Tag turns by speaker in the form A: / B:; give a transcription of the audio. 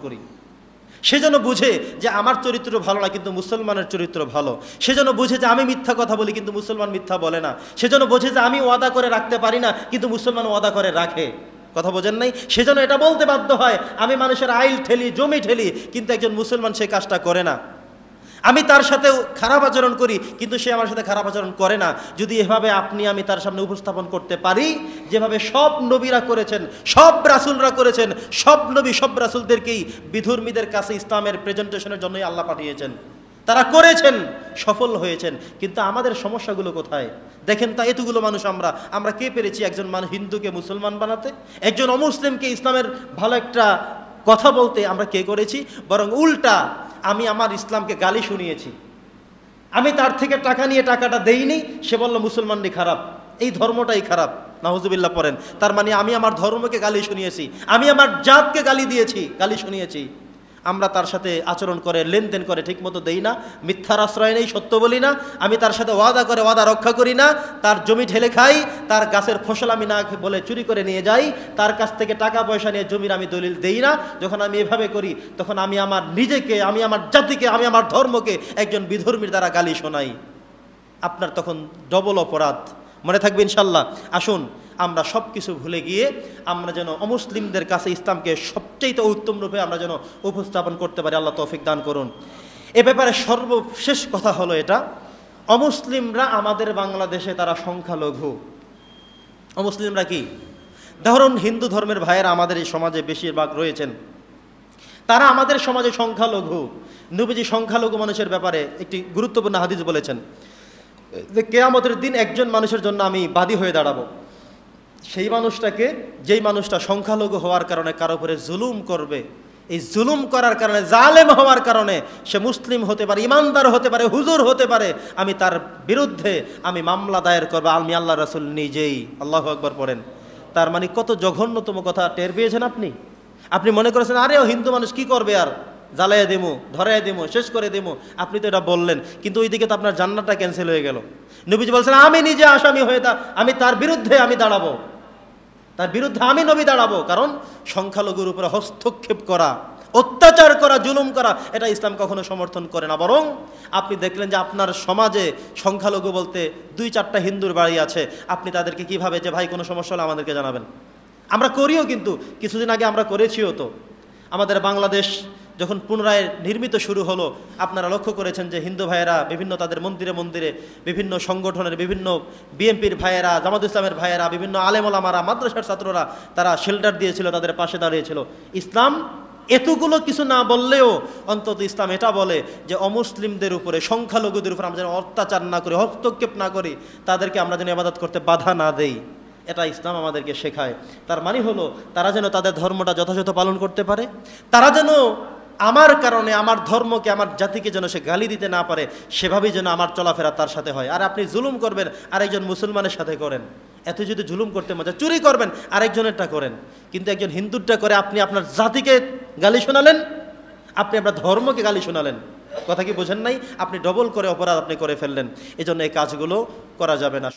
A: করি। সে যেন বুঝে যে আমার চরিত্র ভালো না, কিন্তু মুসলমানের চরিত্র ভালো। সে যেন বুঝে যে আমি মিথ্যা কথা বলি, কিন্তু মুসলমান মিথ্যা বলে না। সে যেন বোঝে যে আমি ওয়াদা করে রাখতে পারি না, কিন্তু মুসলমান ওয়াদা করে রাখে। কথা বোঝেন নাই? সে যেন এটা বলতে বাধ্য হয় আমি মানুষের আইল ঠেলি, জমি ঠেলি, কিন্তু একজন মুসলমান সেই কাজটা করে না। আমি তার সাথেও খারাপ আচরণ করি, কিন্তু সে আমার সাথে খারাপ আচরণ করে না। যদি এভাবে আমি তার সামনে উপস্থাপন করতে পারি, যেভাবে সব নবীরা করেছেন, সব রাসূলরা করেছেন, সব নবী সব রাসূলদেরকেই বিধর্মীদের কাছে ইসলামের প্রেজেন্টেশনের জন্যই আল্লাহ পাঠিয়েছেন, তারা করেছেন, সফল হয়েছেন। কিন্তু আমাদের সমস্যাগুলো কোথায় দেখেন? তা এতগুলো মানুষ আমরা কে পেরেছি একজন মানুষ হিন্দুকে মুসলমান বানাতে, একজন অমুসলিমকে ইসলামের ভালো একটা কথা বলতে আমরা কে করেছি? বরং উল্টা আমি আমার ইসলামকে গালি শুনিয়েছি। আমি তার থেকে টাকা নিয়ে টাকাটা দেইনি, সে বলল মুসলমানই খারাপ, এই ধর্মটাই খারাপ, নাউজুবিল্লাহ পড়েন। তার মানে আমি আমার ধর্মকে গালি শুনিয়েছি, আমি আমার জাতকে গালি শুনিয়েছি। আমরা তার সাথে আচরণ করে, লেনদেন করে ঠিকমতো দেই না, মিথ্যার আশ্রয় নেই, সত্য বলি না। আমি তার সাথে ওয়াদা করে ওয়াদা রক্ষা করি না, তার জমি ঢেলে খাই, তার গাছের ফসল আমি না বলে চুরি করে নিয়ে যাই, তার কাছ থেকে টাকা পয়সা নিয়ে জমির আমি দলিল দেই না। যখন আমি এভাবে করি, তখন আমি আমার নিজেকে, আমি আমার জাতিকে, আমি আমার ধর্মকে একজন বিধর্মীর দ্বারা গালি শোনাই। আপনার তখন ডবল অপরাধ। মনে থাকবে ইনশাল্লাহ। আসুন আমরা সব কিছু ভুলে গিয়ে আমরা যেন অমুসলিমদের কাছে ইসলামকে সবচেয়ে উত্তম রূপে আমরা যেন উপস্থাপন করতে পারি। আল্লাহ তৌফিক দান করুন। এ ব্যাপারে সর্বশেষ কথা হলো এটা, অমুসলিমরা আমাদের বাংলাদেশে তারা সংখ্যালঘু। অমুসলিমরা কি? ধরুন হিন্দু ধর্মের ভাইয়েরা আমাদের এই সমাজে বেশিরভাগ রয়েছেন, তারা আমাদের সমাজে সংখ্যালঘু। নবীজি সংখ্যালঘু মানুষের ব্যাপারে একটি গুরুত্বপূর্ণ হাদিস বলেছেন যে কিয়ামতের দিন একজন মানুষের জন্য আমি বাদী হয়ে দাঁড়াবো। সেই মানুষটাকে, যেই মানুষটা সংখ্যালঘু হওয়ার কারণে কারো উপরে জুলুম করবে, এই জুলুম করার কারণে, জালেম হওয়ার কারণে, সে মুসলিম হতে পারে, ইমানদার হতে পারে, হুজুর হতে পারে, আমি তার বিরুদ্ধে আমি মামলা দায়ের করবো, আমি আল্লাহ রাসূল নিজেই। আল্লাহু আকবার পড়েন। তার মানে কত জঘন্যতম কথা টের পেয়েছেন আপনি? আপনি মনে করেছেন আরে ও হিন্দু মানুষ কি করবে, আর জ্বালাইয়া দেবো, ধরাইয়া দেবো, শেষ করে দেবো। আপনি তো এটা বললেন, কিন্তু ওইদিকে তো আপনার জান্নাতটা ক্যান্সেল হয়ে গেল। নবীজি বলছেন আমি নিজে আসামি হয়ে আমি তার বিরুদ্ধে আমি দাঁড়াবো, তার বিরুদ্ধে আমি নবী দাঁড়াবো। কারণ সংখ্যালঘুর উপরে হস্তক্ষেপ করা, অত্যাচার করা, জুলুম করা, এটা ইসলাম কখনো সমর্থন করে না। বরং আপনি দেখলেন যে আপনার সমাজে সংখ্যালঘু বলতে 2-4টা হিন্দুর বাড়ি আছে, আপনি তাদেরকে কিভাবে যে ভাই কোনো সমস্যা হলে আমাদেরকে জানাবেন। আমরা করিও, কিন্তু কিছুদিন আগে আমরা করেছিও তো। আমাদের বাংলাদেশ যখন পুনরায় নির্মিত শুরু হলো, আপনারা লক্ষ্য করেছেন যে হিন্দু ভাইয়েরা বিভিন্ন তাদের মন্দিরে মন্দিরে, বিভিন্ন সংগঠনের, বিভিন্ন বিএনপির ভাইয়েরা, জামাত ইসলামের ভাইয়েরা, বিভিন্ন আলেম ওলামারা, মাদ্রাসার ছাত্ররা, তারা শেল্টার দিয়েছিল, তাদের পাশে দাঁড়িয়েছিল। ইসলাম এতগুলো কিছু না বললেও অন্তত ইসলাম এটা বলে যে অমুসলিমদের উপরে, সংখ্যালঘুদের উপরে আমরা যেন অত্যাচার না করি, হস্তক্ষেপ না করি, তাদেরকে আমরা যেন ইবাদত করতে বাধা না দেই। এটা ইসলাম আমাদেরকে শেখায়। তার মানে হলো তারা যেন তাদের ধর্মটা যথাযথ পালন করতে পারে, তারা যেন আমার কারণে আমার ধর্মকে, আমার জাতিকে যেন সে গালি দিতে না পারে, সেভাবেই যেন আমার চলাফেরা তার সাথে হয়। আর আপনি জুলুম করবেন আরেকজন মুসলমানের সাথে করেন, এত যদি জুলুম করতে মজা, চুরি করবেন আরেকজনেরটা করেন, কিন্তু একজন হিন্দুরটা করে আপনি আপনার জাতিকে গালি শোনালেন, আপনি আপনার ধর্মকে গালি শোনালেন। কথা কি বোঝেন নাই? আপনি ডবল করে অপরাধ আপনি করে ফেললেন। এজন্য এই কাজগুলো করা যাবে না।